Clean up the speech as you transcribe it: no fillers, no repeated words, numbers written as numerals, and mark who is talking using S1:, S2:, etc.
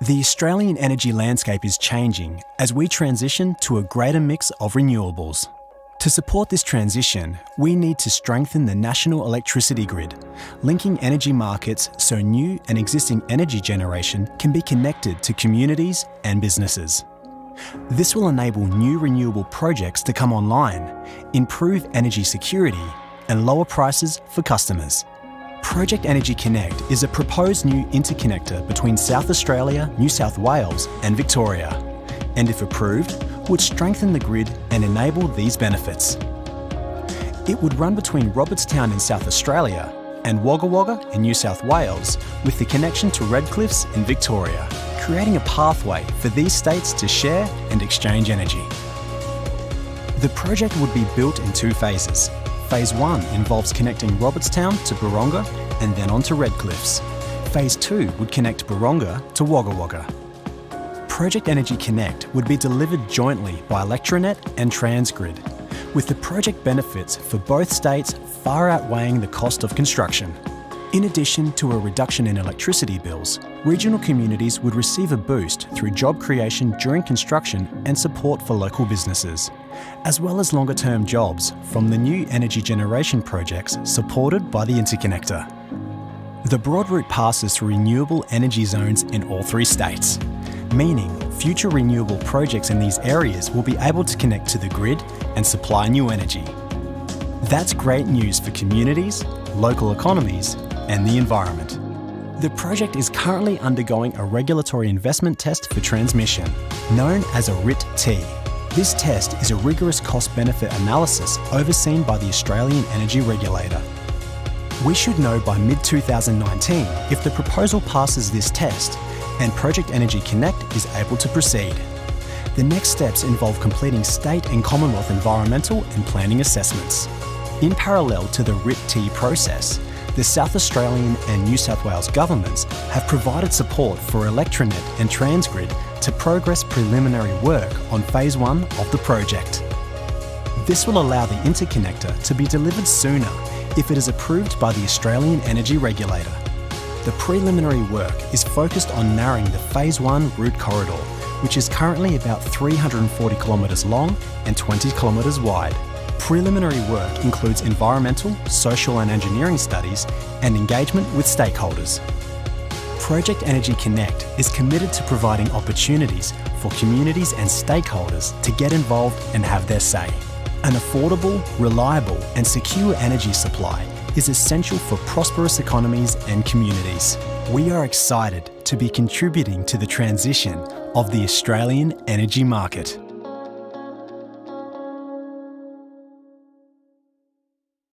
S1: The Australian energy landscape is changing as we transition to a greater mix of renewables. To support this transition, we need to strengthen the national electricity grid, linking energy markets so new and existing energy generation can be connected to communities and businesses. This will enable new renewable projects to come online, improve energy security, and lower prices for customers. Project Energy Connect is a proposed new interconnector between South Australia, New South Wales and Victoria, and if approved, would strengthen the grid and enable these benefits. It would run between Robertstown in South Australia and Wagga Wagga in New South Wales with the connection to Redcliffs in Victoria, creating a pathway for these states to share and exchange energy. The project would be built in two phases. Phase 1 involves connecting Robertstown to Buronga and then on to Redcliffs. Phase 2 would connect Buronga to Wagga Wagga. Project Energy Connect would be delivered jointly by Electranet and Transgrid, with the project benefits for both states far outweighing the cost of construction. In addition to a reduction in electricity bills, regional communities would receive a boost through job creation during construction and support for local businesses, as well as longer-term jobs from the new energy generation projects supported by the interconnector. The broad route passes through renewable energy zones in all three states, meaning future renewable projects in these areas will be able to connect to the grid and supply new energy. That's great news for communities, local economies, and the environment. The project is currently undergoing a regulatory investment test for transmission, known as a RIT-T. This test is a rigorous cost-benefit analysis overseen by the Australian Energy Regulator. We should know by mid-2019 if the proposal passes this test and Project Energy Connect is able to proceed. The next steps involve completing state and Commonwealth environmental and planning assessments. In parallel to the RIT-T process, the South Australian and New South Wales governments have provided support for Electranet and Transgrid to progress preliminary work on Phase 1 of the project. This will allow the interconnector to be delivered sooner if it is approved by the Australian Energy Regulator. The preliminary work is focused on narrowing the Phase 1 route corridor, which is currently about 340 kilometres long and 20 kilometres wide. Preliminary work includes environmental, social and engineering studies and engagement with stakeholders. Project Energy Connect is committed to providing opportunities for communities and stakeholders to get involved and have their say. An affordable, reliable and secure energy supply is essential for prosperous economies and communities. We are excited to be contributing to the transition of the Australian energy market.